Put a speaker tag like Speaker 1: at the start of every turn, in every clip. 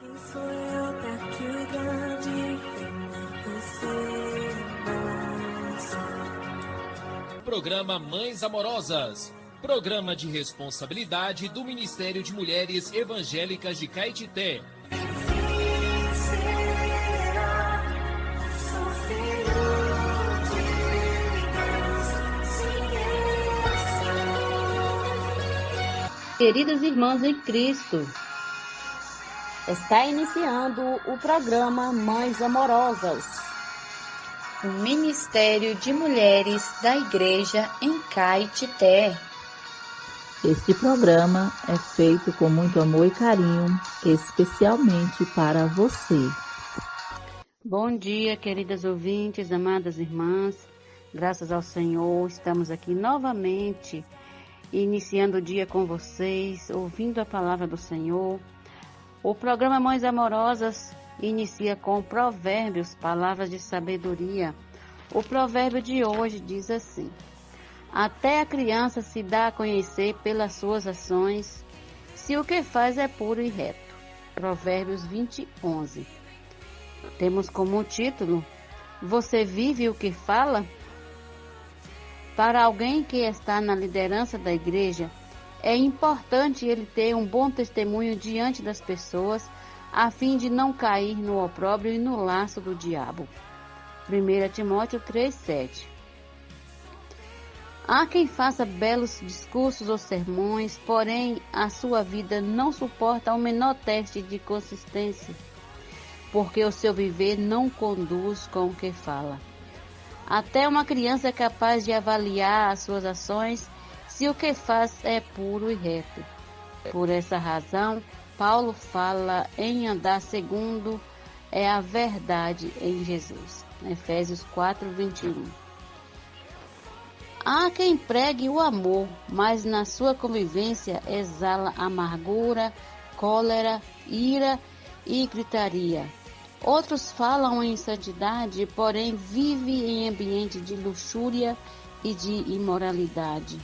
Speaker 1: Quem sou eu pra que o grande receba?
Speaker 2: Programa Mães Amorosas. Programa de responsabilidade do Ministério de Mulheres Evangélicas de Caetité.
Speaker 3: Queridas irmãs em Cristo, está iniciando o programa Mães Amorosas, o Ministério de Mulheres da Igreja em Caetité.
Speaker 4: Este programa é feito com muito amor e carinho, especialmente para você.
Speaker 3: Bom dia, queridas ouvintes, amadas irmãs. Graças ao Senhor, estamos aqui novamente, iniciando o dia com vocês, ouvindo a palavra do Senhor. O programa Mães Amorosas inicia com provérbios, palavras de sabedoria. O provérbio de hoje diz assim: até a criança se dá a conhecer pelas suas ações, se o que faz é puro e reto. Provérbios 20:11. Temos como título: Você vive o que fala? Para alguém que está na liderança da igreja, é importante ele ter um bom testemunho diante das pessoas, a fim de não cair no opróbrio e no laço do diabo. 1 Timóteo 3:7. Há quem faça belos discursos ou sermões, porém a sua vida não suporta o menor teste de consistência, porque o seu viver não conduz com o que fala. Até uma criança é capaz de avaliar as suas ações se o que faz é puro e reto. Por essa razão, Paulo fala em andar segundo a verdade em Jesus. Efésios 4:21. Há quem pregue o amor, mas na sua convivência exala amargura, cólera, ira e gritaria. Outros falam em santidade, porém vivem em ambiente de luxúria e de imoralidade.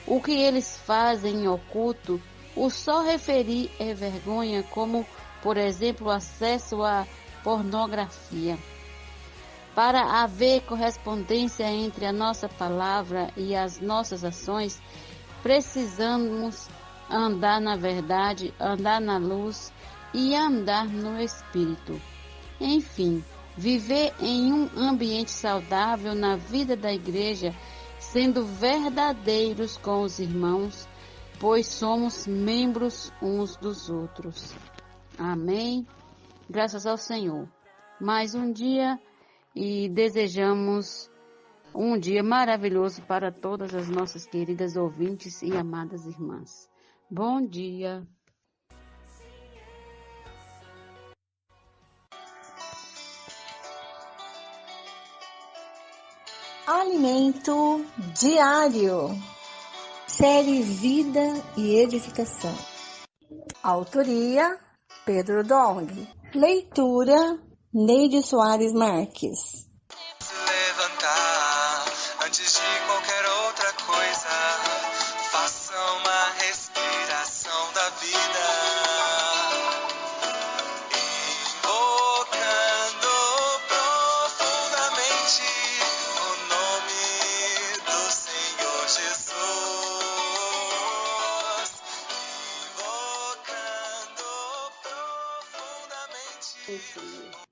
Speaker 3: O que eles fazem em oculto, o só referir é vergonha, como, por exemplo, o acesso à pornografia. Para haver correspondência entre a nossa palavra e as nossas ações, precisamos andar na verdade, andar na luz e andar no Espírito. Enfim, viver em um ambiente saudável na vida da igreja, sendo verdadeiros com os irmãos, pois somos membros uns dos outros. Amém? Graças ao Senhor. Mais um dia e desejamos um dia maravilhoso para todas as nossas queridas ouvintes e amadas irmãs. Bom dia.
Speaker 5: Alimento diário. Série Vida e Edificação. Autoria: Pedro Dong. Leitura: Neide Soares Marques.
Speaker 6: Levantar antes de qualquer outra coisa. Faça uma respiração da vida.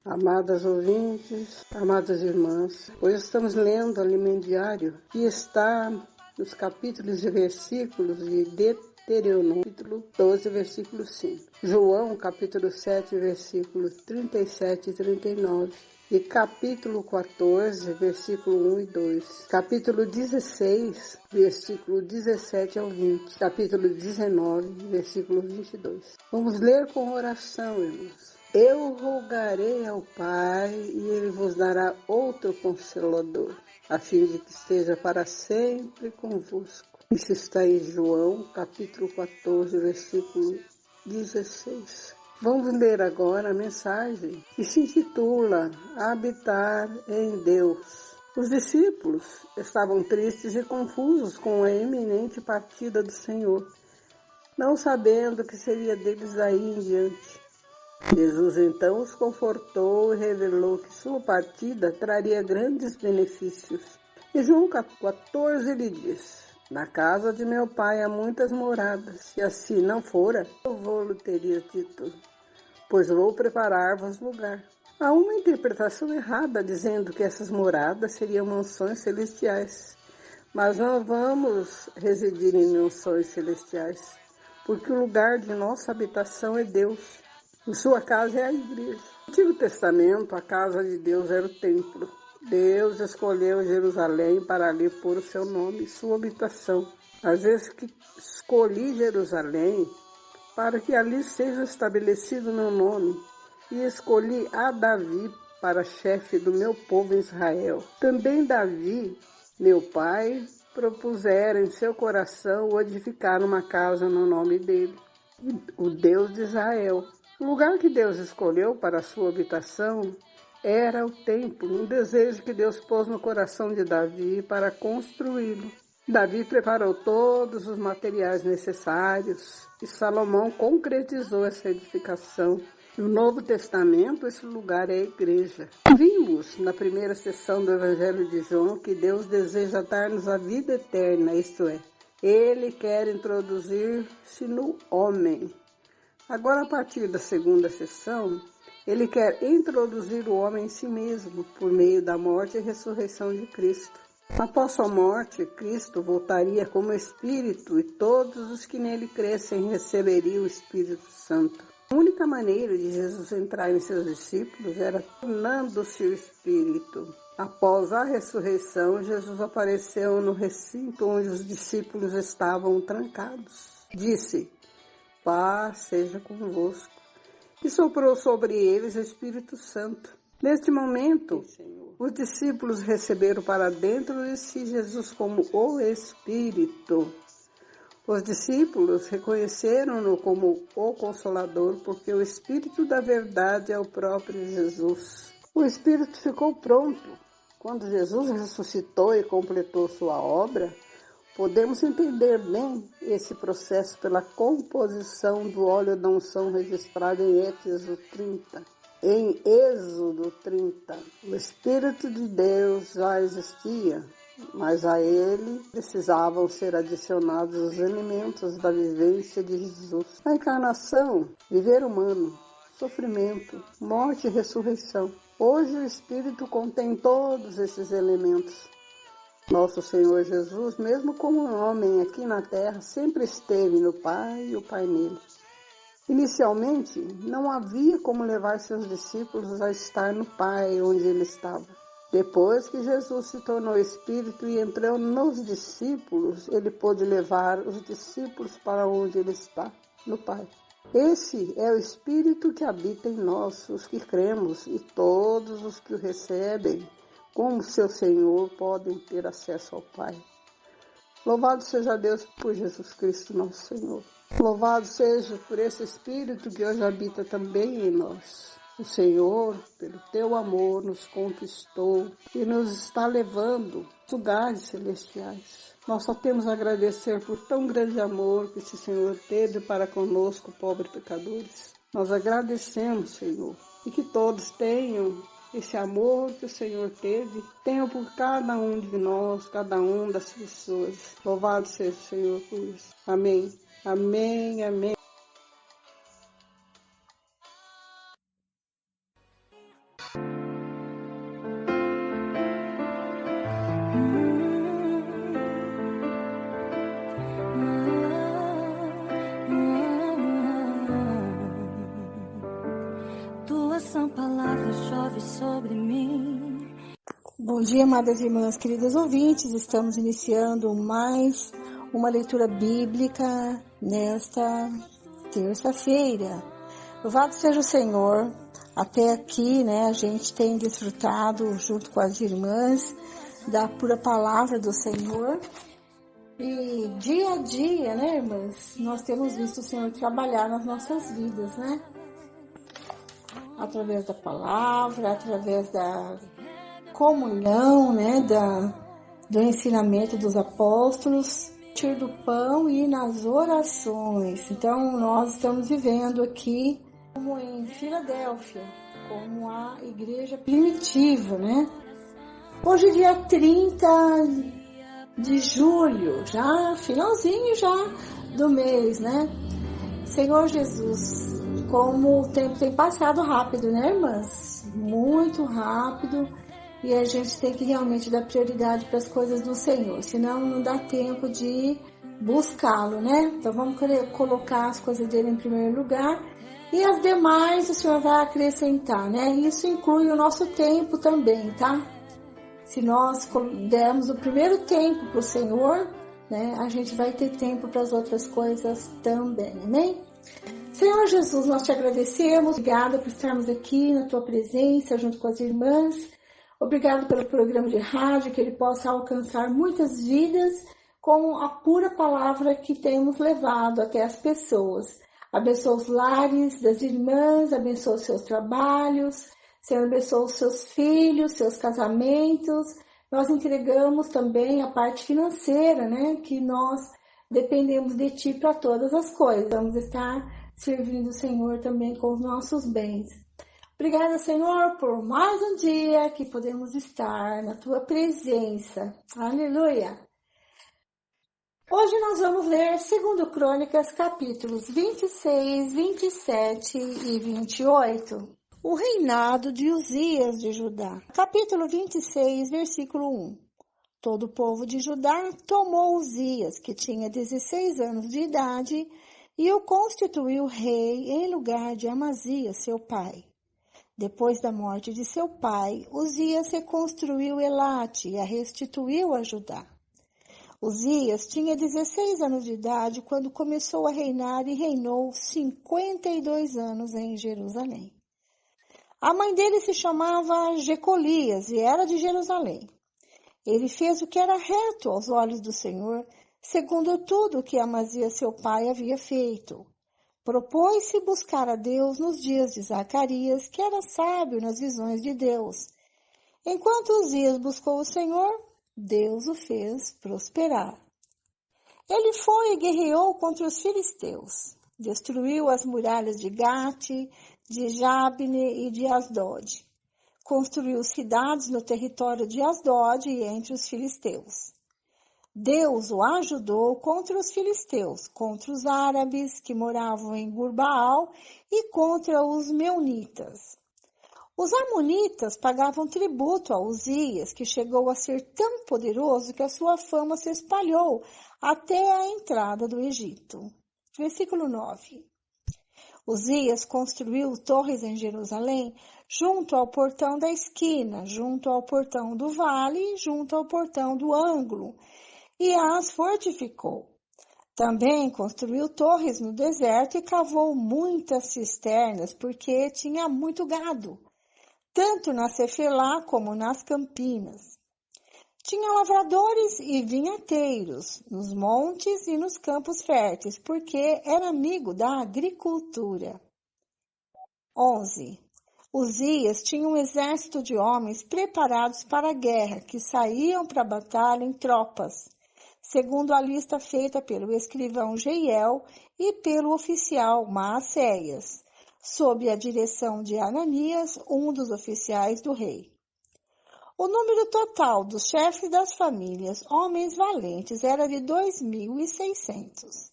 Speaker 7: Amadas ouvintes, amadas irmãs, hoje estamos lendo o Alimento Diário e está nos capítulos e versículos de Deuteronômio, capítulo 12, versículo 5. João, capítulo 7, versículos 37 e 39. E capítulo 14, versículo 1 e 2. Capítulo 16, versículo 17 ao 20. Capítulo 19, versículo 22. Vamos ler com oração, irmãos. Eu rogarei ao Pai, e Ele vos dará outro Consolador, a fim de que esteja para sempre convosco. Isso está em João, capítulo 14, versículo 16. Vamos ler agora a mensagem que se intitula Habitar em Deus. Os discípulos estavam tristes e confusos com a iminente partida do Senhor, não sabendo o que seria deles daí em diante. Jesus então os confortou e revelou que sua partida traria grandes benefícios. E João 14 lhe diz: na casa de meu pai há muitas moradas. Se assim não fora, eu vou-lhe teria dito, pois vou preparar-vos lugar. Há uma interpretação errada dizendo que essas moradas seriam mansões celestiais. Mas não vamos residir em mansões celestiais, porque o lugar de nossa habitação é Deus. E sua casa é a igreja. No Antigo Testamento, a casa de Deus era o templo. Deus escolheu Jerusalém para ali pôr o seu nome e sua habitação. Às vezes que escolhi Jerusalém para que ali seja estabelecido meu nome, e escolhi a Davi para chefe do meu povo Israel. Também Davi, meu pai, propusera em seu coração o edificar uma casa no nome dele, o Deus de Israel. O lugar que Deus escolheu para a sua habitação era o templo, um desejo que Deus pôs no coração de Davi para construí-lo. Davi preparou todos os materiais necessários e Salomão concretizou essa edificação. No Novo Testamento, esse lugar é a igreja. Vimos na primeira sessão do Evangelho de João que Deus deseja dar-nos a vida eterna, isto é, Ele quer introduzir-se no homem. Agora, a partir da segunda sessão, Ele quer introduzir o homem em si mesmo, por meio da morte e ressurreição de Cristo. Após sua morte, Cristo voltaria como Espírito e todos os que nele crescem receberiam o Espírito Santo. A única maneira de Jesus entrar em seus discípulos era tornando-se o Espírito. Após a ressurreição, Jesus apareceu no recinto onde os discípulos estavam trancados. Disse: paz seja convosco. E soprou sobre eles o Espírito Santo. Neste momento, os discípulos receberam para dentro de si Jesus como o Espírito. Os discípulos reconheceram-no como o Consolador, porque o Espírito da verdade é o próprio Jesus. O Espírito ficou pronto. Quando Jesus ressuscitou e completou sua obra, podemos entender bem esse processo pela composição do óleo da unção registrado em Êxodo 30. Em Êxodo 30, o Espírito de Deus já existia, mas a ele precisavam ser adicionados os elementos da vivência de Jesus. A encarnação, viver humano, sofrimento, morte e ressurreição. Hoje o Espírito contém todos esses elementos. Nosso Senhor Jesus, mesmo como um homem aqui na terra, sempre esteve no Pai e o Pai nele. Inicialmente, não havia como levar seus discípulos a estar no Pai, onde ele estava. Depois que Jesus se tornou Espírito e entrou nos discípulos, ele pôde levar os discípulos para onde ele está, no Pai. Esse é o Espírito que habita em nós, os que cremos, e todos os que o recebem, como seu Senhor, podem ter acesso ao Pai. Louvado seja Deus por Jesus Cristo, nosso Senhor. Louvado seja por esse Espírito que hoje habita também em nós. O Senhor, pelo teu amor, nos conquistou e nos está levando a lugares celestiais. Nós só temos a agradecer por tão grande amor que esse Senhor teve para conosco, pobres pecadores. Nós agradecemos, Senhor, e que todos tenham esse amor que o Senhor teve, tenham por cada um de nós, cada um das pessoas. Louvado seja o Senhor por isso. Amém. Amém, amém.
Speaker 1: Tuas são palavras, chove sobre mim.
Speaker 5: Bom dia, amadas irmãs, queridos ouvintes. Estamos iniciando mais uma leitura bíblica nesta terça-feira. Louvado seja o Senhor. Até aqui, a gente tem desfrutado junto com as irmãs da pura palavra do Senhor. E dia a dia, irmãs, nós temos visto o Senhor trabalhar nas nossas vidas, Através da palavra, através da comunhão, do ensinamento dos apóstolos, do pão e nas orações. Então, nós estamos vivendo aqui como em Filadélfia, como a igreja primitiva, né? Hoje é dia 30 de julho, já finalzinho já do mês, né? Senhor Jesus, como o tempo tem passado rápido, né, irmãs? Muito rápido, e a gente tem que realmente dar prioridade para as coisas do Senhor, senão não dá tempo de buscá-lo, né? Então vamos colocar as coisas dele em primeiro lugar, e as demais o Senhor vai acrescentar, né? Isso inclui o nosso tempo também, tá? Se nós dermos o primeiro tempo para o Senhor, né, a gente vai ter tempo para as outras coisas também, amém? Senhor Jesus, nós te agradecemos, obrigada por estarmos aqui na tua presença, junto com as irmãs. Obrigado pelo programa de rádio, que ele possa alcançar muitas vidas com a pura palavra que temos levado até as pessoas. Abençoa os lares das irmãs, abençoa os seus trabalhos, Senhor, abençoa os seus filhos, seus casamentos. Nós entregamos também a parte financeira, né? Que nós dependemos de Ti para todas as coisas. Vamos estar servindo o Senhor também com os nossos bens. Obrigada, Senhor, por mais um dia que podemos estar na Tua presença. Aleluia! Hoje nós vamos ler 2 Crônicas, capítulos 26, 27 e 28. O reinado de Uzias de Judá. Capítulo 26, versículo 1. Todo o povo de Judá tomou Uzias, que tinha 16 anos de idade, e o constituiu rei em lugar de Amazias, seu pai. Depois da morte de seu pai, Uzias reconstruiu Elate e a restituiu a Judá. Uzias tinha 16 anos de idade quando começou a reinar e reinou 52 anos em Jerusalém. A mãe dele se chamava Jecolias e era de Jerusalém. Ele fez o que era reto aos olhos do Senhor, segundo tudo o que Amazias seu pai havia feito. Propôs-se buscar a Deus nos dias de Zacarias, que era sábio nas visões de Deus. Enquanto Uzias buscou o Senhor, Deus o fez prosperar. Ele foi e guerreou contra os filisteus. Destruiu as muralhas de Gate, de Jabne e de Asdod. Construiu cidades no território de Asdod e entre os filisteus. Deus o ajudou contra os filisteus, contra os árabes que moravam em Gurbaal e contra os meunitas. Os amonitas pagavam tributo a Uzias, que chegou a ser tão poderoso que a sua fama se espalhou até a entrada do Egito. Versículo 9. Uzias construiu torres em Jerusalém, junto ao portão da esquina, junto ao portão do vale e junto ao portão do ângulo, e as fortificou. Também construiu torres no deserto e cavou muitas cisternas, porque tinha muito gado, tanto na Cefelá como nas campinas. Tinha lavradores e vinhateiros nos montes e nos campos férteis, porque era amigo da agricultura. 11. Uzias tinha um exército de homens preparados para a guerra, que saíam para a batalha em tropas, segundo a lista feita pelo escrivão Jeiel e pelo oficial Maacéias, sob a direção de Ananias, um dos oficiais do rei. O número total dos chefes das famílias, homens valentes, era de 2.600.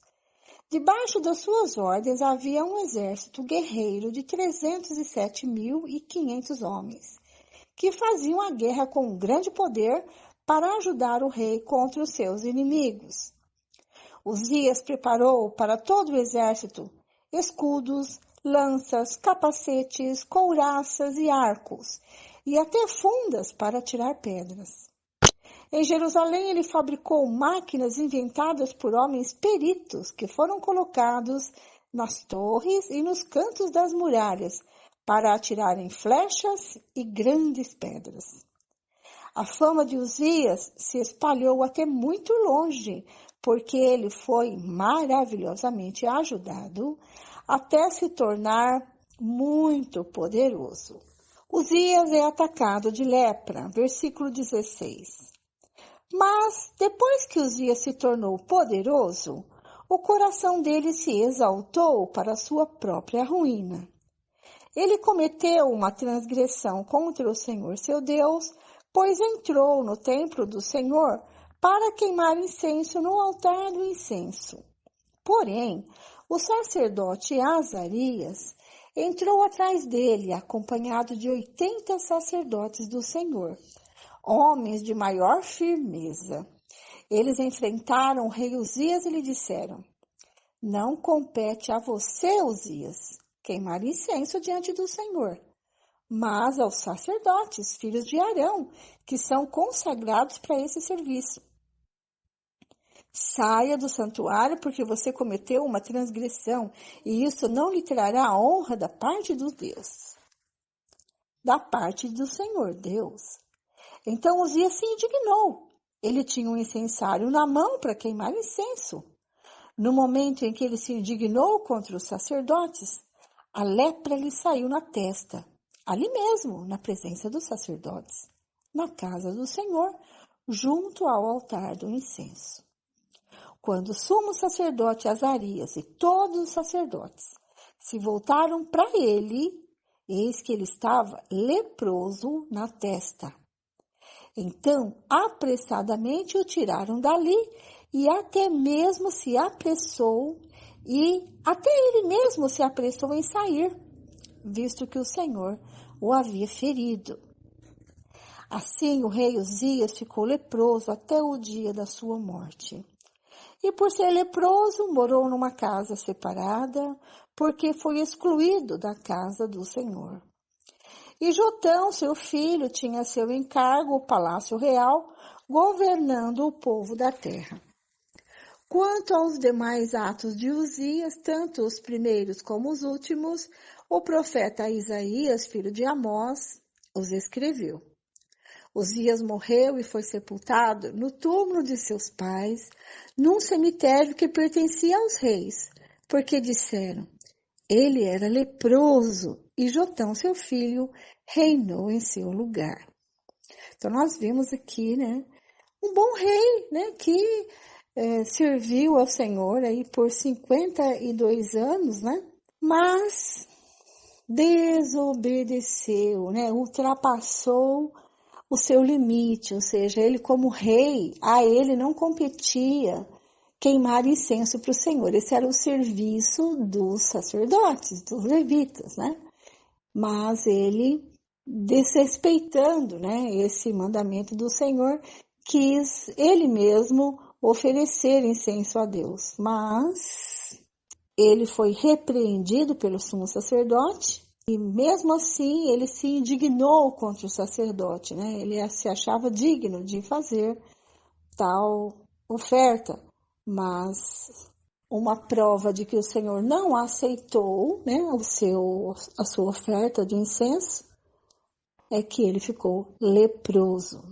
Speaker 5: Debaixo das suas ordens havia um exército guerreiro de 307.500 homens, que faziam a guerra com grande poder para ajudar o rei contra os seus inimigos. Uzias preparou para todo o exército escudos, lanças, capacetes, couraças e arcos, e até fundas para tirar pedras. Em Jerusalém, ele fabricou máquinas inventadas por homens peritos que foram colocados nas torres e nos cantos das muralhas para atirarem flechas e grandes pedras. A fama de Uzias se espalhou até muito longe, porque ele foi maravilhosamente ajudado até se tornar muito poderoso. Uzias é atacado de lepra, versículo 16. Mas, depois que Uzias se tornou poderoso, o coração dele se exaltou para sua própria ruína. Ele cometeu uma transgressão contra o Senhor seu Deus, pois entrou no templo do Senhor para queimar incenso no altar do incenso. Porém, o sacerdote Azarias entrou atrás dele, acompanhado de 80 sacerdotes do Senhor, homens de maior firmeza. Eles enfrentaram o rei Uzias e lhe disseram: não compete a você, Uzias, queimar incenso diante do Senhor, mas aos sacerdotes, filhos de Arão, que são consagrados para esse serviço. Saia do santuário, porque você cometeu uma transgressão, e isso não lhe trará a honra da parte do Deus, da parte do Senhor Deus. Então Uzias se indignou. Ele tinha um incensário na mão para queimar incenso. No momento em que ele se indignou contra os sacerdotes, a lepra lhe saiu na testa, ali mesmo, na presença dos sacerdotes, na casa do Senhor, junto ao altar do incenso. Quando o sumo sacerdote Azarias e todos os sacerdotes se voltaram para ele, eis que ele estava leproso na testa. Então, apressadamente o tiraram dali e até mesmo se apressou, e até ele mesmo se apressou em sair, visto que o Senhor o havia ferido. Assim, o rei Uzias ficou leproso até o dia da sua morte. E por ser leproso, morou numa casa separada, porque foi excluído da casa do Senhor. E Jotão, seu filho, tinha a seu encargo o palácio real, governando o povo da terra. Quanto aos demais atos de Uzias, tanto os primeiros como os últimos, o profeta Isaías, filho de Amós, os escreveu. Uzias morreu e foi sepultado no túmulo de seus pais, num cemitério que pertencia aos reis, porque disseram: ele era leproso, e Jotão, seu filho, reinou em seu lugar. Então, nós vimos aqui, um bom rei, que serviu ao Senhor aí por 52 anos, mas desobedeceu, ultrapassou o seu limite, ou seja, ele como rei, a ele não competia queimar incenso para o Senhor. Esse era o serviço dos sacerdotes, dos levitas, Mas ele, desrespeitando, esse mandamento do Senhor, quis ele mesmo oferecer incenso a Deus. Mas ele foi repreendido pelo sumo sacerdote e mesmo assim ele se indignou contra o sacerdote, Ele se achava digno de fazer tal oferta. Mas uma prova de que o Senhor não aceitou, a sua oferta de incenso, é que ele ficou leproso.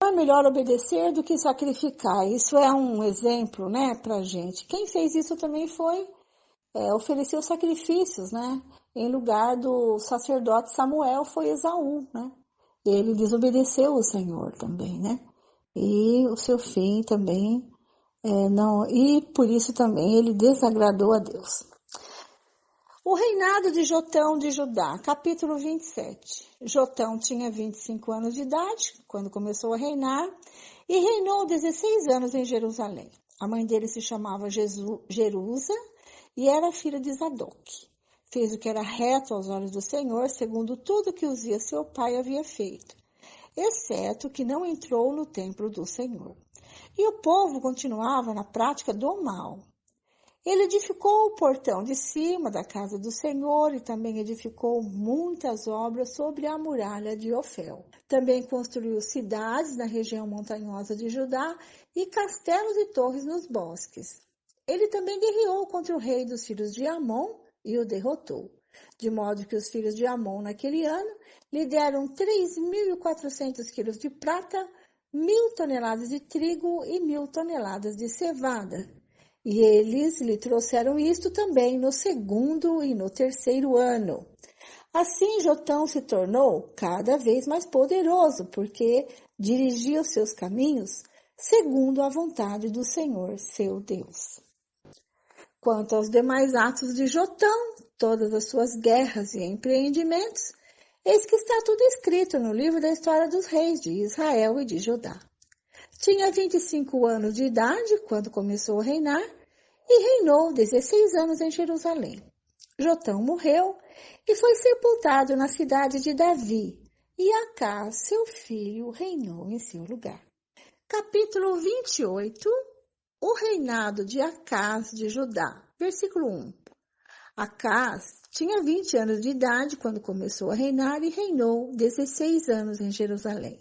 Speaker 5: É melhor obedecer do que sacrificar. Isso é um exemplo, para a gente. Quem fez isso também foi oferecer os sacrifícios, Em lugar do sacerdote Samuel foi Esaú, Ele desobedeceu o Senhor também, E o seu fim também e por isso também ele desagradou a Deus. O reinado de Jotão de Judá, capítulo 27. Jotão tinha 25 anos de idade quando começou a reinar e reinou 16 anos em Jerusalém. A mãe dele se chamava Jerusa e era filha de Zadoc. Fez o que era reto aos olhos do Senhor, segundo tudo que Uzias seu pai havia feito, exceto que não entrou no templo do Senhor. E o povo continuava na prática do mal. Ele edificou o portão de cima da casa do Senhor e também edificou muitas obras sobre a muralha de Ofel. Também construiu cidades na região montanhosa de Judá e castelos e torres nos bosques. Ele também guerreou contra o rei dos filhos de Amon e o derrotou, de modo que os filhos de Amon naquele ano lhe deram 3.400 quilos de prata, 1.000 toneladas de trigo e 1.000 toneladas de cevada. E eles lhe trouxeram isto também no segundo e no terceiro ano. Assim, Jotão se tornou cada vez mais poderoso, porque dirigia os seus caminhos segundo a vontade do Senhor, seu Deus. Quanto aos demais atos de Jotão, todas as suas guerras e empreendimentos, eis que está tudo escrito no livro da história dos reis de Israel e de Judá. Tinha 25 anos de idade quando começou a reinar e reinou 16 anos em Jerusalém. Jotão morreu e foi sepultado na cidade de Davi, e Acás, seu filho, reinou em seu lugar. Capítulo 28, o reinado de Acás de Judá. Versículo 1. Acás tinha 20 anos de idade quando começou a reinar e reinou 16 anos em Jerusalém.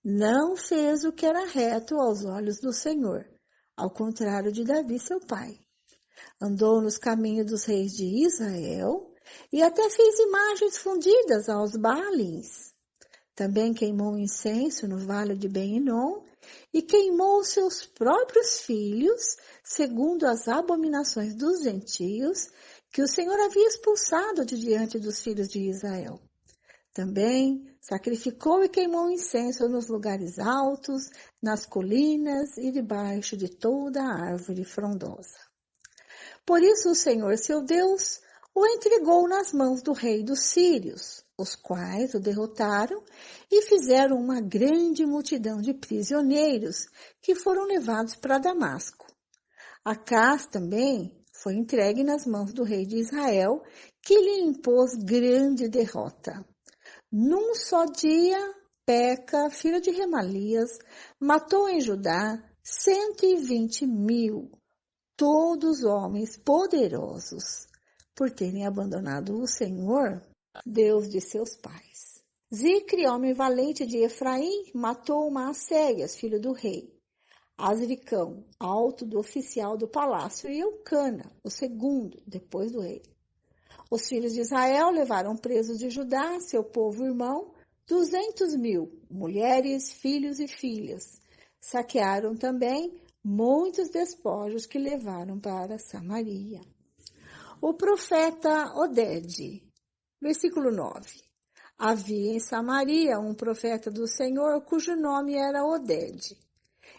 Speaker 5: Não fez o que era reto aos olhos do Senhor, ao contrário de Davi, seu pai. Andou nos caminhos dos reis de Israel e até fez imagens fundidas aos Baalins. Também queimou incenso no vale de Ben-Hinom e queimou seus próprios filhos, segundo as abominações dos gentios, que o Senhor havia expulsado de diante dos filhos de Israel. Também sacrificou e queimou incenso nos lugares altos, nas colinas e debaixo de toda a árvore frondosa. Por isso o Senhor, seu Deus, o entregou nas mãos do rei dos sírios, os quais o derrotaram e fizeram uma grande multidão de prisioneiros que foram levados para Damasco. Acás também foi entregue nas mãos do rei de Israel, que lhe impôs grande derrota. Num só dia, Peca, filho de Remalias, matou em Judá 120.000, todos homens poderosos, por terem abandonado o Senhor, Deus de seus pais. Zicre, homem valente de Efraim, matou Maaséias, filho do rei. Azricão, alto do oficial do palácio, e Eucana, o segundo, depois do rei. Os filhos de Israel levaram presos de Judá, seu povo irmão, 200.000, mulheres, filhos e filhas. Saquearam também muitos despojos que levaram para Samaria. O profeta Oded, versículo 9. Havia em Samaria um profeta do Senhor, cujo nome era Oded.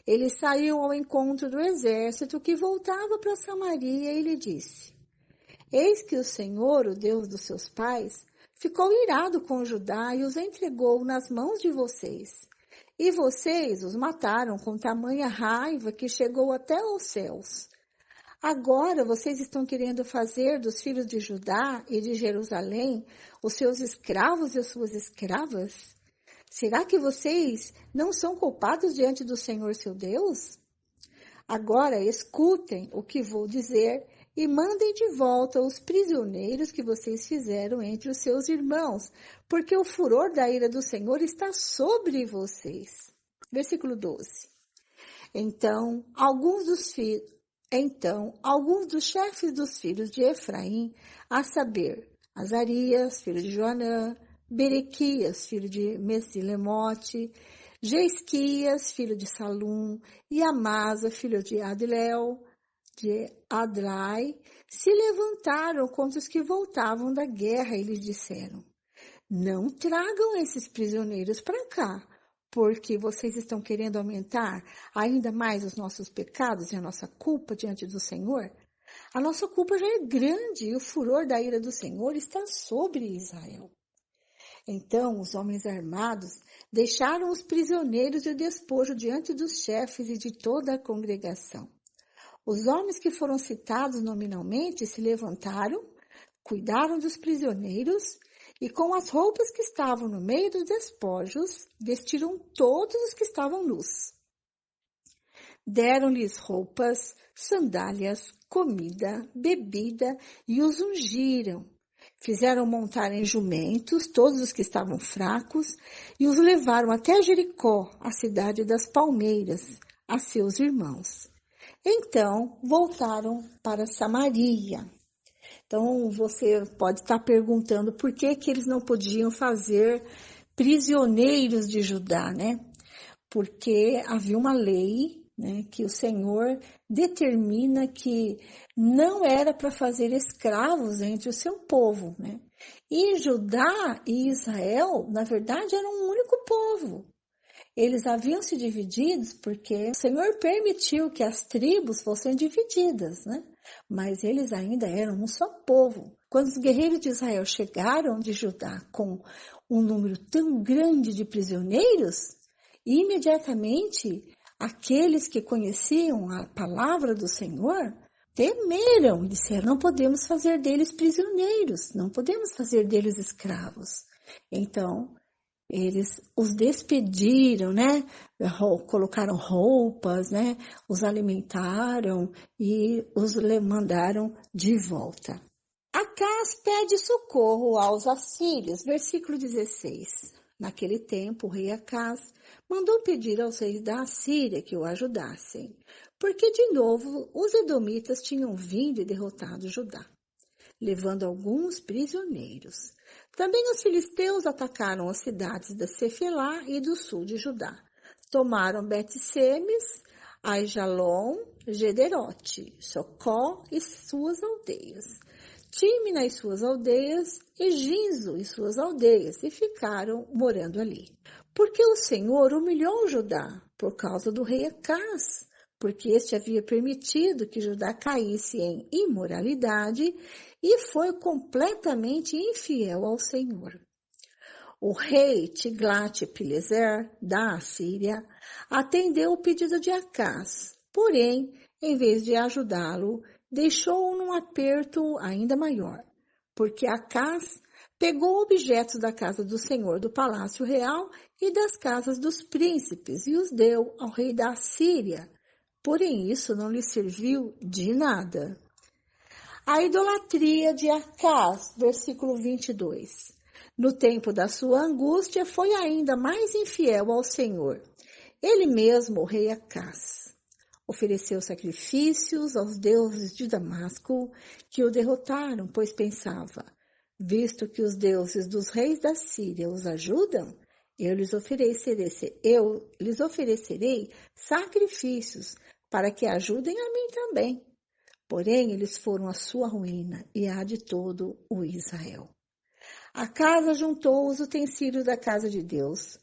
Speaker 5: Ele saiu ao encontro do exército que voltava para Samaria e lhe disse: Eis que o Senhor, o Deus dos seus pais, ficou irado com Judá e os entregou nas mãos de vocês. E vocês os mataram com tamanha raiva que chegou até aos céus. Agora vocês estão querendo fazer dos filhos de Judá e de Jerusalém os seus escravos e as suas escravas? Será que vocês não são culpados diante do Senhor seu Deus? Agora escutem o que vou dizer e mandem de volta os prisioneiros que vocês fizeram entre os seus irmãos, porque o furor da ira do Senhor está sobre vocês. Versículo 12. Então, alguns dos chefes dos filhos de Efraim, a saber, Azarias, filho de Joanã, Berequias, filho de Mesilemote, Jeisquias, filho de Salum, e Amasa, filho de Adlai, se levantaram contra os que voltavam da guerra e lhes disseram: Não tragam esses prisioneiros para cá, porque vocês estão querendo aumentar ainda mais os nossos pecados e a nossa culpa diante do Senhor? A nossa culpa já é grande e o furor da ira do Senhor está sobre Israel. Então os homens armados deixaram os prisioneiros e o despojo diante dos chefes e de toda a congregação. Os homens que foram citados nominalmente se levantaram, cuidaram dos prisioneiros e com as roupas que estavam no meio dos despojos, vestiram todos os que estavam nus. Deram-lhes roupas, sandálias, comida, bebida e os ungiram. Fizeram montar em jumentos todos os que estavam fracos e os levaram até Jericó, a cidade das palmeiras, a seus irmãos. Então, voltaram para Samaria. Então, você pode estar perguntando por que eles não podiam fazer prisioneiros de Judá, né? Porque havia uma lei, né, que o Senhor determina que não era para fazer escravos entre o seu povo, né? E Judá e Israel, na verdade, eram um único povo. Eles haviam se divididos porque o Senhor permitiu que as tribos fossem divididas, né? Mas eles ainda eram um só povo. Quando os guerreiros de Israel chegaram de Judá com um número tão grande de prisioneiros, imediatamente aqueles que conheciam a palavra do Senhor temeram, disseram: não podemos fazer deles prisioneiros, não podemos fazer deles escravos. Então, eles os despediram, né? Colocaram roupas, né? Os alimentaram e os mandaram de volta. Acás pede socorro aos assírios, versículo 16. Naquele tempo, o rei Acás mandou pedir aos reis da Assíria que o ajudassem, porque de novo os edomitas tinham vindo e derrotado Judá, levando alguns prisioneiros. Também os filisteus atacaram as cidades da Cefelá e do sul de Judá. Tomaram Bet-Semes, Aijalon, Gederote, Socó e suas aldeias, Tímina e suas aldeias, e Ginzo e suas aldeias, e ficaram morando ali. Porque o Senhor humilhou Judá por causa do rei Acás, porque este havia permitido que Judá caísse em imoralidade e foi completamente infiel ao Senhor. O rei Tiglat-Pileser, da Assíria, atendeu o pedido de Acás, porém, em vez de ajudá-lo, deixou-o num aperto ainda maior, porque Acás pegou objetos da casa do Senhor do palácio real e das casas dos príncipes e os deu ao rei da Assíria. Porém, isso não lhe serviu de nada. A idolatria de Acás, versículo 22. No tempo da sua angústia, foi ainda mais infiel ao Senhor. Ele mesmo, o rei Acás, ofereceu sacrifícios aos deuses de Damasco, que o derrotaram, pois pensava: visto que os deuses dos reis da Síria os ajudam, eu lhes oferecerei sacrifícios para que ajudem a mim também. Porém, eles foram a sua ruína e a de todo o Israel. Acás juntou os utensílios da casa de Deus,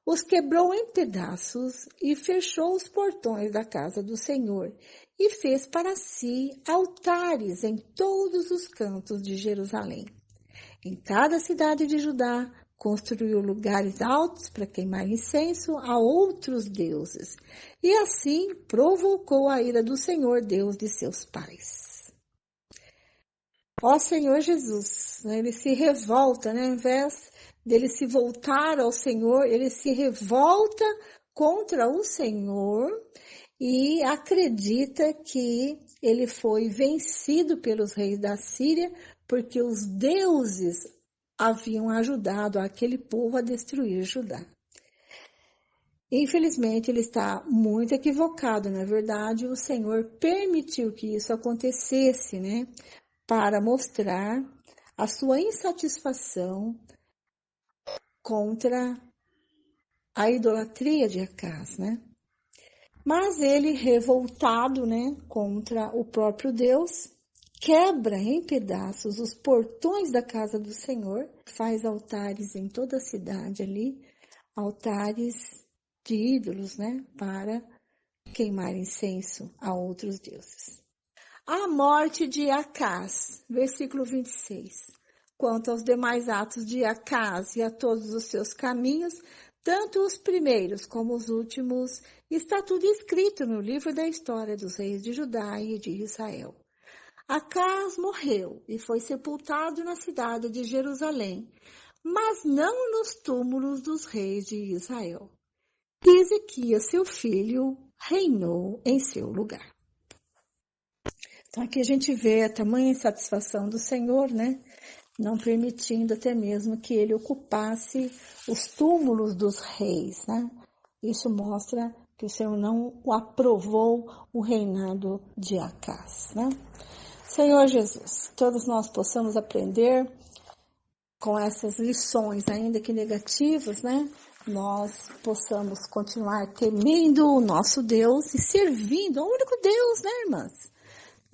Speaker 5: os quebrou em pedaços e fechou os portões da casa do Senhor e fez para si altares em todos os cantos de Jerusalém. Em cada cidade de Judá, construiu lugares altos para queimar incenso a outros deuses, e assim provocou a ira do Senhor, Deus de seus pais. Ó Senhor Jesus, ele se revolta, né? Ao invés dele se voltar ao Senhor, ele se revolta contra o Senhor e acredita que ele foi vencido pelos reis da Síria, porque os deuses haviam ajudado aquele povo a destruir Judá. Infelizmente, ele está muito equivocado. Na verdade, o Senhor permitiu que isso acontecesse, né? Para mostrar a sua insatisfação contra a idolatria de Acás, né? Mas ele, revoltado, né, contra o próprio Deus, quebra em pedaços os portões da casa do Senhor, faz altares em toda a cidade ali, altares de ídolos, né, para queimar incenso a outros deuses. A morte de Acás, versículo 26. Quanto aos demais atos de Acás e a todos os seus caminhos, tanto os primeiros como os últimos, está tudo escrito no livro da história dos reis de Judá e de Israel. Acás morreu e foi sepultado na cidade de Jerusalém, mas não nos túmulos dos reis de Israel. E Ezequias, seu filho, reinou em seu lugar. Então aqui a gente vê a tamanha insatisfação do Senhor, né? Não permitindo até mesmo que ele ocupasse os túmulos dos reis, né? Isso mostra que o Senhor não aprovou o reinado de Acás, né? Senhor Jesus, todos nós possamos aprender com essas lições, ainda que negativas, né? Nós possamos continuar temendo o nosso Deus e servindo ao único Deus, né, irmãs?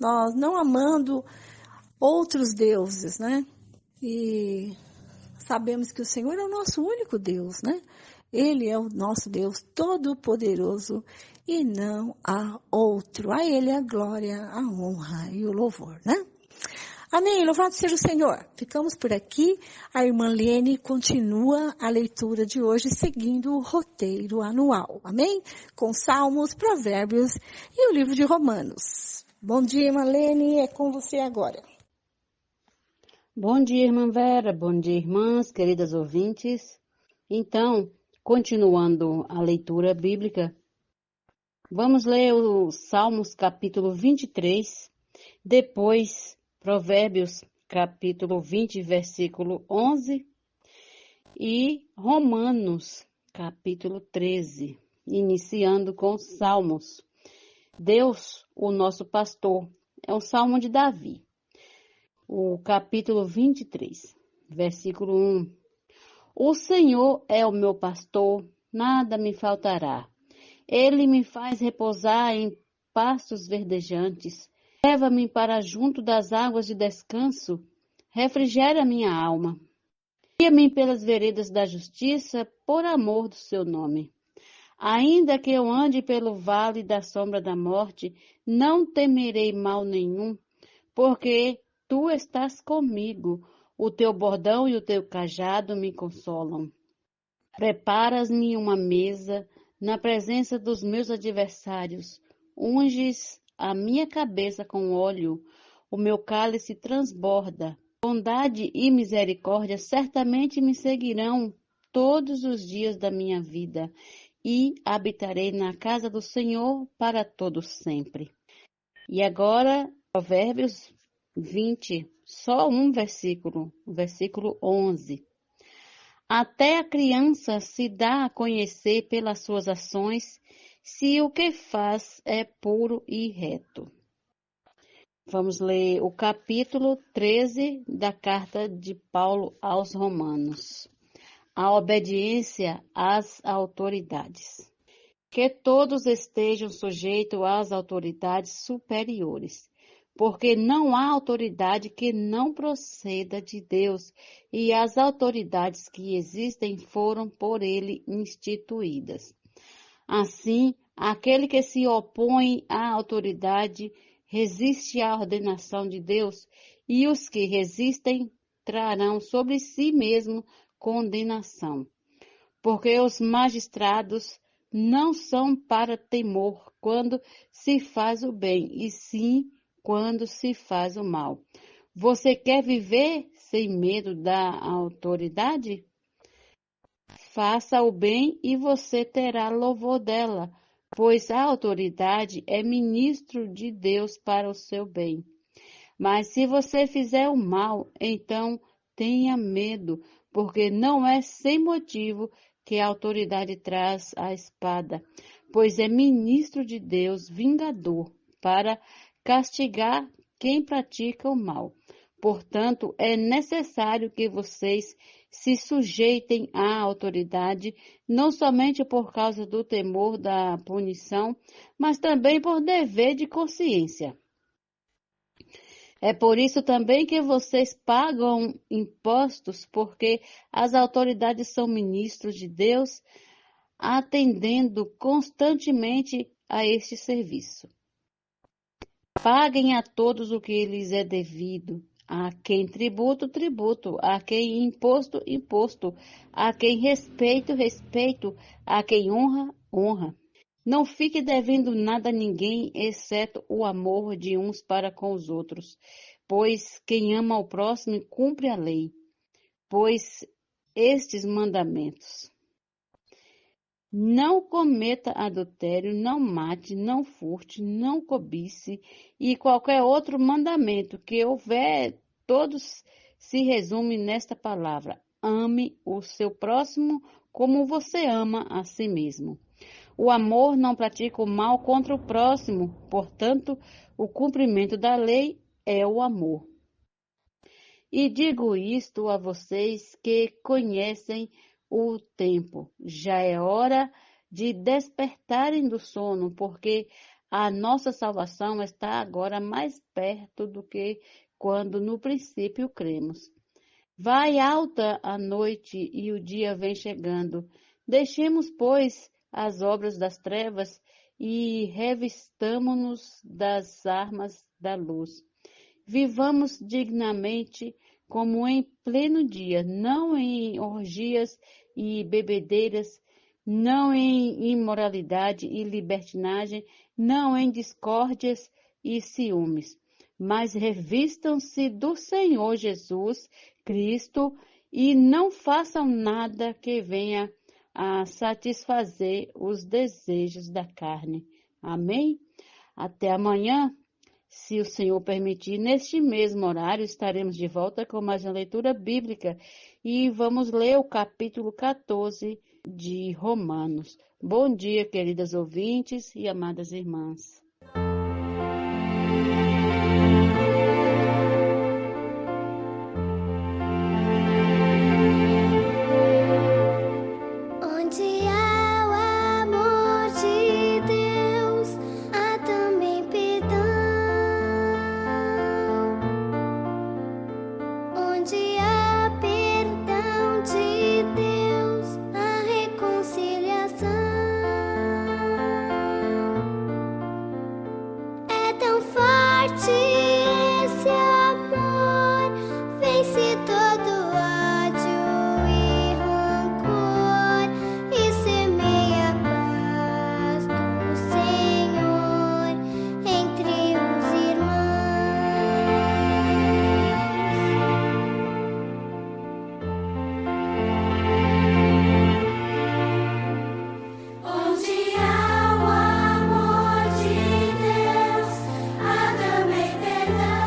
Speaker 5: Nós não amando outros deuses, né? E sabemos que o Senhor é o nosso único Deus, né? Ele é o nosso Deus todo-poderoso e não há outro. A Ele a glória, a honra e o louvor, né? Amém. Louvado seja o Senhor. Ficamos por aqui. A irmã Lene continua a leitura de hoje seguindo o roteiro anual. Amém? Com Salmos, Provérbios e o livro de Romanos. Bom dia, irmã Lene. É com você agora.
Speaker 3: Bom dia, irmã Vera. Bom dia, irmãs, queridas ouvintes. Então, continuando a leitura bíblica, vamos ler o Salmos capítulo 23, depois Provérbios capítulo 20, versículo 11 e Romanos capítulo 13, iniciando com Salmos. Deus, o nosso pastor, é o Salmo de Davi. O capítulo 23, versículo 1. O Senhor é o meu pastor, nada me faltará. Ele me faz repousar em pastos verdejantes. Leva-me para junto das águas de descanso. Refrigera minha alma. Guia-me pelas veredas da justiça, por amor do seu nome. Ainda que eu ande pelo vale da sombra da morte, não temerei mal nenhum, porque tu estás comigo, o teu bordão e o teu cajado me consolam. Preparas-me uma mesa na presença dos meus adversários, unges a minha cabeça com óleo, o meu cálice transborda. Bondade e misericórdia certamente me seguirão todos os dias da minha vida, e habitarei na casa do Senhor para todo sempre. E agora, Provérbios 20, só um versículo, o versículo 11. Até a criança se dá a conhecer pelas suas ações, se o que faz é puro e reto. Vamos ler o capítulo 13 da carta de Paulo aos Romanos. A obediência às autoridades. Que todos estejam sujeitos às autoridades superiores, porque não há autoridade que não proceda de Deus, e as autoridades que existem foram por ele instituídas. Assim, aquele que se opõe à autoridade resiste à ordenação de Deus, e os que resistem trarão sobre si mesmo condenação. Porque os magistrados não são para temor quando se faz o bem, e sim quando se faz o mal. Você quer viver sem medo da autoridade? Faça o bem e você terá louvor dela, pois a autoridade é ministro de Deus para o seu bem. Mas se você fizer o mal, então tenha medo, porque não é sem motivo que a autoridade traz a espada, pois é ministro de Deus, vingador, para castigar quem pratica o mal. Portanto, é necessário que vocês se sujeitem à autoridade, não somente por causa do temor da punição, mas também por dever de consciência. É por isso também que vocês pagam impostos, porque as autoridades são ministros de Deus, atendendo constantemente a este serviço. Paguem a todos o que lhes é devido, a quem tributo, tributo, a quem imposto, imposto, a quem respeito, respeito, a quem honra, honra. Não fique devendo nada a ninguém, exceto o amor de uns para com os outros, pois quem ama ao próximo cumpre a lei, pois estes mandamentos: não cometa adultério, não mate, não furte, não cobice, e qualquer outro mandamento que houver, todos se resumem nesta palavra: ame o seu próximo como você ama a si mesmo. O amor não pratica o mal contra o próximo, portanto, o cumprimento da lei é o amor. E digo isto a vocês que conhecem o tempo. Já é hora de despertarem do sono, porque a nossa salvação está agora mais perto do que quando no princípio cremos. Vai alta a noite e o dia vem chegando. Deixemos, pois, as obras das trevas e revistamo-nos das armas da luz. Vivamos dignamente como em pleno dia, não em orgias e bebedeiras, não em imoralidade e libertinagem, não em discórdias e ciúmes, mas revistam-se do Senhor Jesus Cristo e não façam nada que venha a satisfazer os desejos da carne. Amém? Até amanhã, se o Senhor permitir. Neste mesmo horário estaremos de volta com mais uma leitura bíblica e vamos ler o capítulo 14 de Romanos. Bom dia, queridas ouvintes e amadas irmãs.
Speaker 8: Onde há o amor de Deus, há também perdão. Onde há perdão de Deus, há reconciliação. É tão forte esse amor, vence todo ódio e rancor e semeia a paz do Senhor entre os irmãos. Onde há o amor de Deus, há também perdão.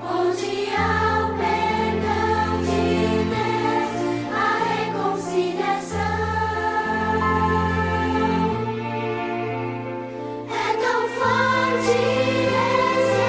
Speaker 8: Onde há o perdão de Deus, há reconciliação. É tão forte esse amor,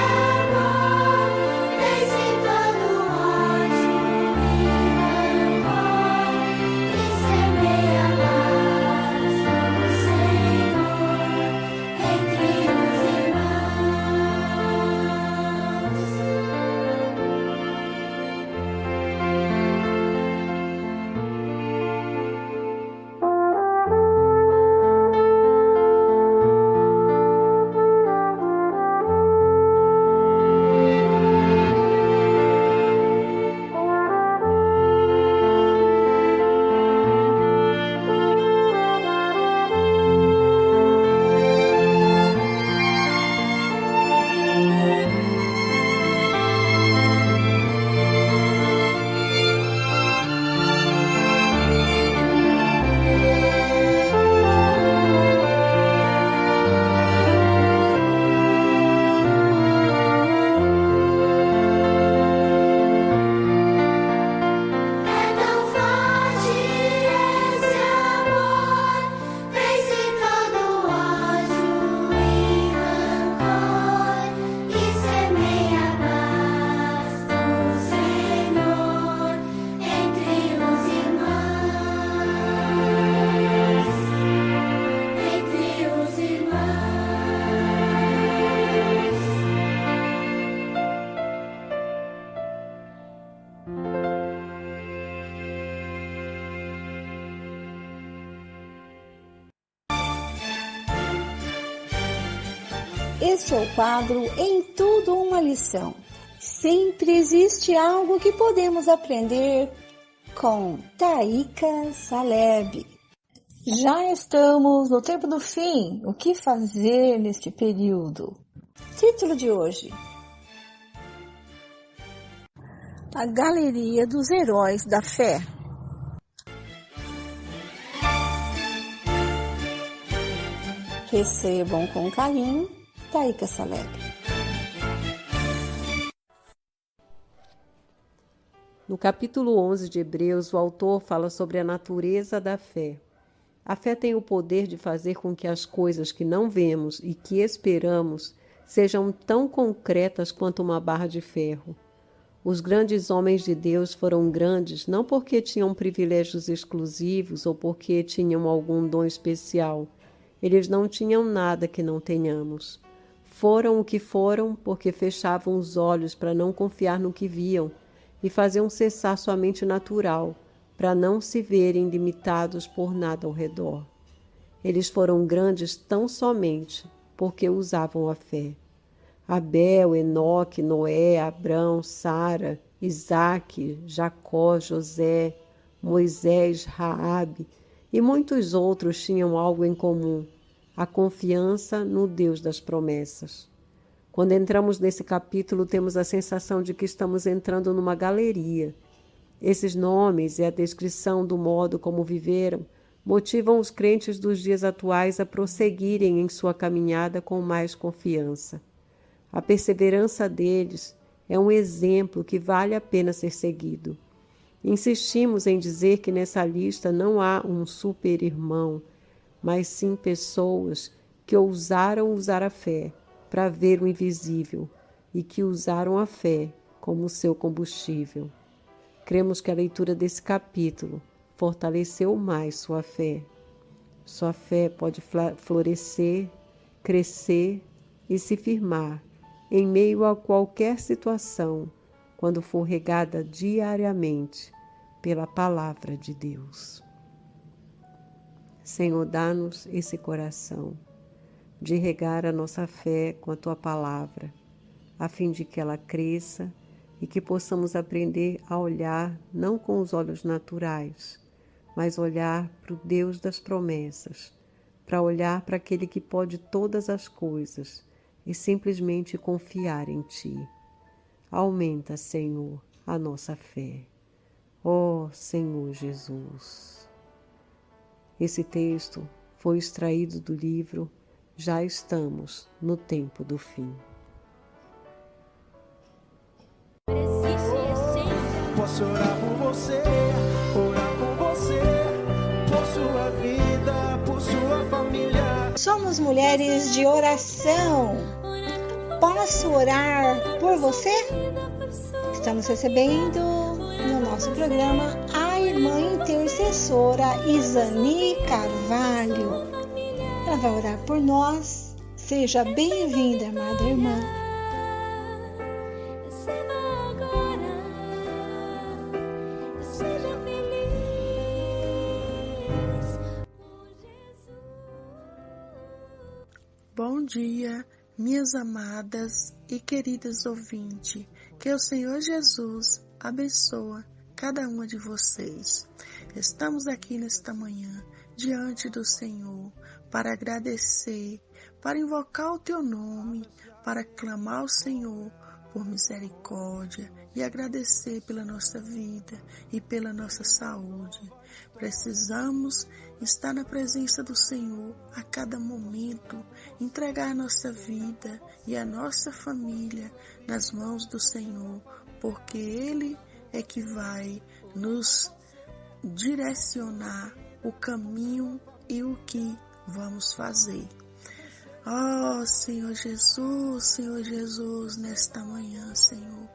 Speaker 8: vence todo ódio e rancor e semeia a paz do Senhor entre os irmãos. É tão forte esse amor, vence todo ódio e rancor e semeia a paz do Senhor entre os irmãos. Entre os irmãos.
Speaker 5: Este é o quadro Em Tudo Uma Lição. Sempre existe algo que podemos aprender com Taíka Saleb. Já estamos no tempo do fim. O que fazer neste período? Título de hoje: A Galeria dos Heróis da Fé. Recebam com carinho Taíka Saleb.
Speaker 9: No capítulo 11 de Hebreus, o autor fala sobre a natureza da fé. A fé tem o poder de fazer com que as coisas que não vemos e que esperamos sejam tão concretas quanto uma barra de ferro. Os grandes homens de Deus foram grandes não porque tinham privilégios exclusivos ou porque tinham algum dom especial. Eles não tinham nada que não tenhamos. Foram o que foram porque fechavam os olhos para não confiar no que viam e faziam cessar sua mente natural, para não se verem limitados por nada ao redor. Eles foram grandes tão somente porque usavam a fé. Abel, Enoque, Noé, Abrão, Sara, Isaque, Jacó, José, Moisés, Raabe e muitos outros tinham algo em comum: a confiança no Deus das promessas. Quando entramos nesse capítulo, temos a sensação de que estamos entrando numa galeria. Esses nomes e a descrição do modo como viveram motivam os crentes dos dias atuais a prosseguirem em sua caminhada com mais confiança. A perseverança deles é um exemplo que vale a pena ser seguido. Insistimos em dizer que nessa lista não há um super-irmão, mas sim pessoas que ousaram usar a fé para ver o invisível e que usaram a fé como seu combustível. Cremos que a leitura desse capítulo fortaleceu mais sua fé. Sua fé pode florescer, crescer e se firmar em meio a qualquer situação, quando for regada diariamente pela palavra de Deus. Senhor, dá-nos esse coração de regar a nossa fé com a Tua palavra, a fim de que ela cresça e que possamos aprender a olhar não com os olhos naturais, mas olhar para o Deus das promessas, para olhar para aquele que pode todas as coisas e simplesmente confiar em Ti. Aumenta, Senhor, a nossa fé. Ó Senhor Jesus. Esse texto foi extraído do livro Já Estamos no Tempo do Fim.
Speaker 10: Posso orar por você, por sua vida, por sua família.
Speaker 5: Somos mulheres de oração. Posso orar por você? Estamos recebendo no nosso programa a irmã intercessora Isani Carvalho. Ela vai orar por nós. Seja bem-vinda, amada irmã.
Speaker 11: Bom dia, minhas amadas e queridas ouvintes. Que o Senhor Jesus abençoe cada uma de vocês. Estamos aqui nesta manhã diante do Senhor para agradecer, para invocar o Teu nome, para clamar ao Senhor por misericórdia e agradecer pela nossa vida e pela nossa saúde. Precisamos estar na presença do Senhor a cada momento, entregar a nossa vida e a nossa família nas mãos do Senhor, porque Ele é que vai nos direcionar o caminho e o que vamos fazer. Oh, Senhor Jesus, nesta manhã, Senhor,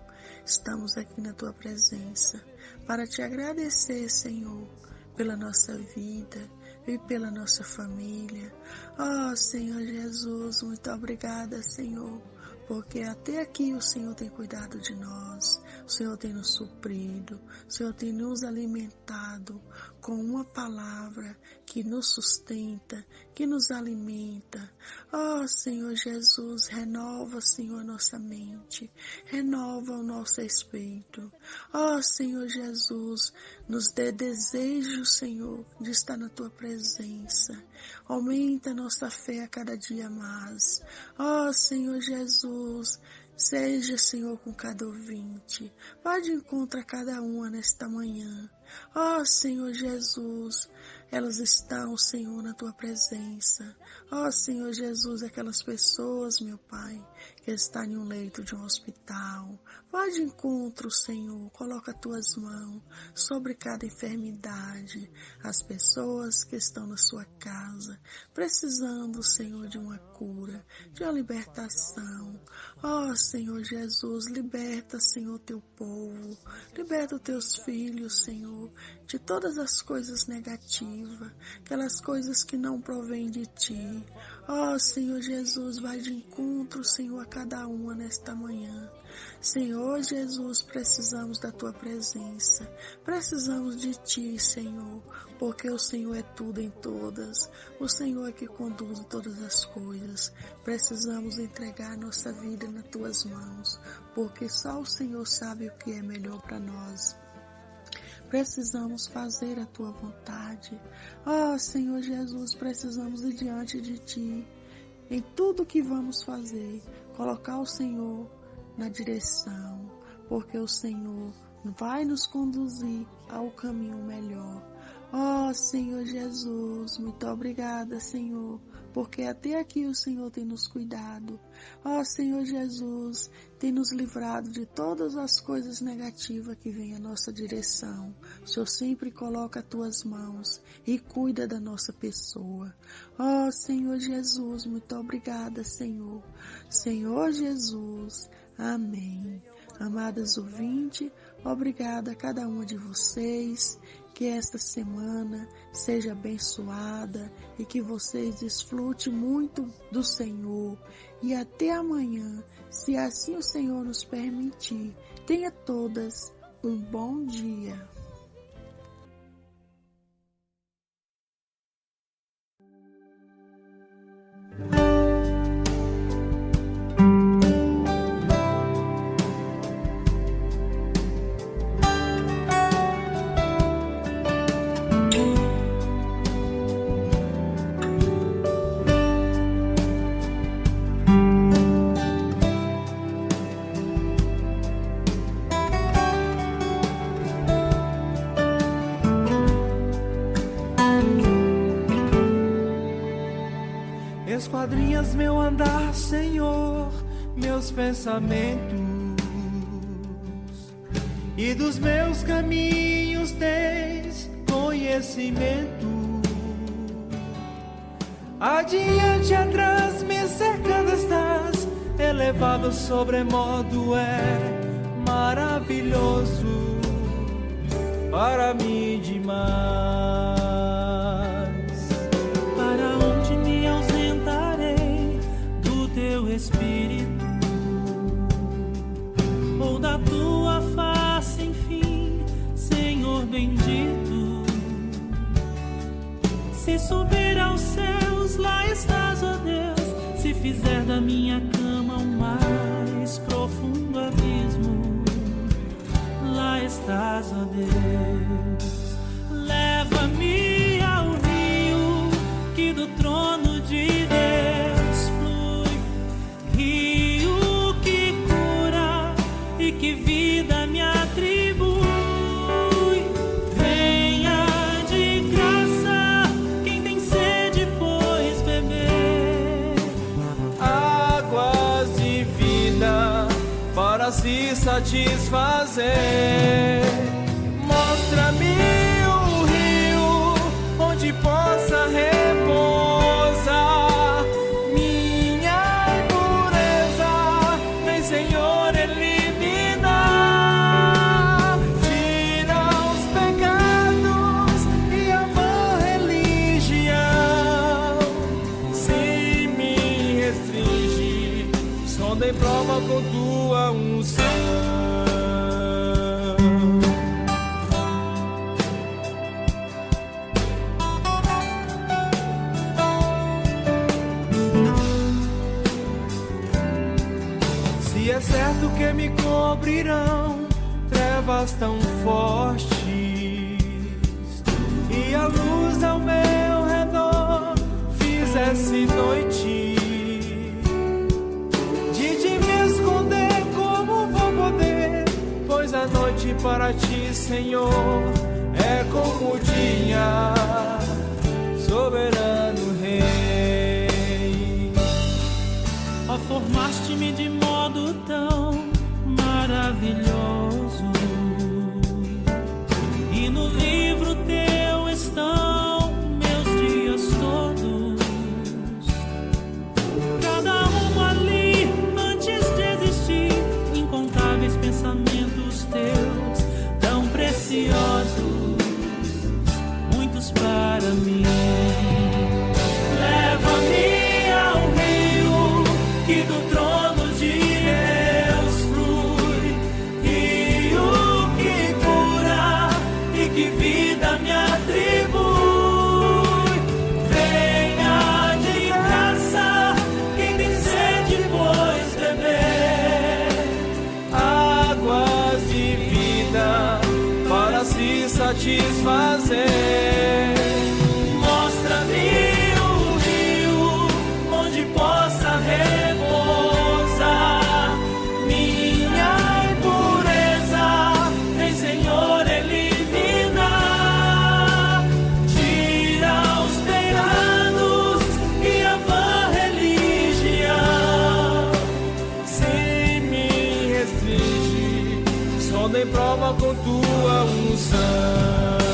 Speaker 11: estamos aqui na Tua presença para Te agradecer, Senhor, pela nossa vida e pela nossa família. Oh, Senhor Jesus, muito obrigada, Senhor, porque até aqui o Senhor tem cuidado de nós, o Senhor tem nos suprido, o Senhor tem nos alimentado com uma palavra que nos sustenta, que nos alimenta. Oh, Senhor Jesus, renova, Senhor, a nossa mente, renova o nosso espírito. Oh, Senhor Jesus, nos dê desejo, Senhor, de estar na Tua presença. Aumenta a nossa fé a cada dia mais. Oh, Senhor Jesus, seja, Senhor, com cada ouvinte. Vá de encontro a cada uma nesta manhã. Oh, Senhor Jesus, elas estão, Senhor, na Tua presença. Oh, Senhor Jesus, aquelas pessoas, meu Pai, que estão em um leito de um hospital. Vá de encontro, Senhor, coloca Tuas mãos sobre cada enfermidade. As pessoas que estão na sua casa, precisando, Senhor, de uma cura, de uma libertação. Oh, Senhor Jesus, liberta, Senhor, Teu povo. Liberta os Teus filhos, Senhor, de todas as coisas negativas, aquelas coisas que não provêm de Ti. Oh, Senhor Jesus, vai de encontro, Senhor, a cada uma nesta manhã. Senhor Jesus, precisamos da Tua presença, precisamos de Ti, Senhor, porque o Senhor é tudo em todas, o Senhor é que conduz todas as coisas. Precisamos entregar nossa vida nas Tuas mãos, porque só o Senhor sabe o que é melhor para nós. Precisamos fazer a Tua vontade. Oh, Senhor Jesus, precisamos ir diante de Ti. Em tudo que vamos fazer, colocar o Senhor na direção, porque o Senhor vai nos conduzir ao caminho melhor. Oh, Senhor Jesus, muito obrigada, Senhor, porque até aqui o Senhor tem nos cuidado. Oh, Senhor Jesus, tem nos livrado de todas as coisas negativas que vêm à nossa direção. O Senhor sempre coloca as Tuas mãos e cuida da nossa pessoa. Oh, Senhor Jesus, muito obrigada, Senhor. Senhor Jesus, amém. Amadas ouvintes, obrigada a cada uma de vocês. Que esta semana seja abençoada e que vocês desfrutem muito do Senhor. E até amanhã, se assim o Senhor nos permitir. Tenha todas um bom dia.
Speaker 10: Esquadrinhas meu andar, Senhor, meus pensamentos, e dos meus caminhos tens conhecimento. Adiante, atrás, me cercando estás, elevado sobremodo é maravilhoso para mim demais.
Speaker 12: Espírito, ou da Tua face, enfim, Senhor bendito. Se subir aos céus, lá estás, ó Deus. Se fizer da minha cama um mais profundo abismo, lá estás, ó Deus. Leva-me ao rio que do trono de Deus, rio que cura e que vida me atribui. Venha de graça quem tem sede, pois beber
Speaker 10: águas de vida para se satisfazer. Mostra-me o rio onde possa repousar Senhor, elimina, tira os pecados e amor, religião. Se me restringe, sonda e prova com tua unção. E é certo que me cobrirão trevas tão fortes, e a luz ao meu redor fizesse noite. De te me esconder como vou poder, pois a noite para ti, Senhor, é como o dia, soberano Rei.
Speaker 12: Ó, formaste-me de modo tão maravilhoso, e no livro teu estão meus dias todos. Cada um ali, antes de existir, incontáveis pensamentos teus, tão preciosos, muitos para mim. Leva-me ao rio que do trono de
Speaker 10: satisfazer. Mostra-me o rio onde possa repousar minha impureza, vem Senhor eliminar, tira os pecados e a vã religião, se me restringe, só dê prova com tua unção.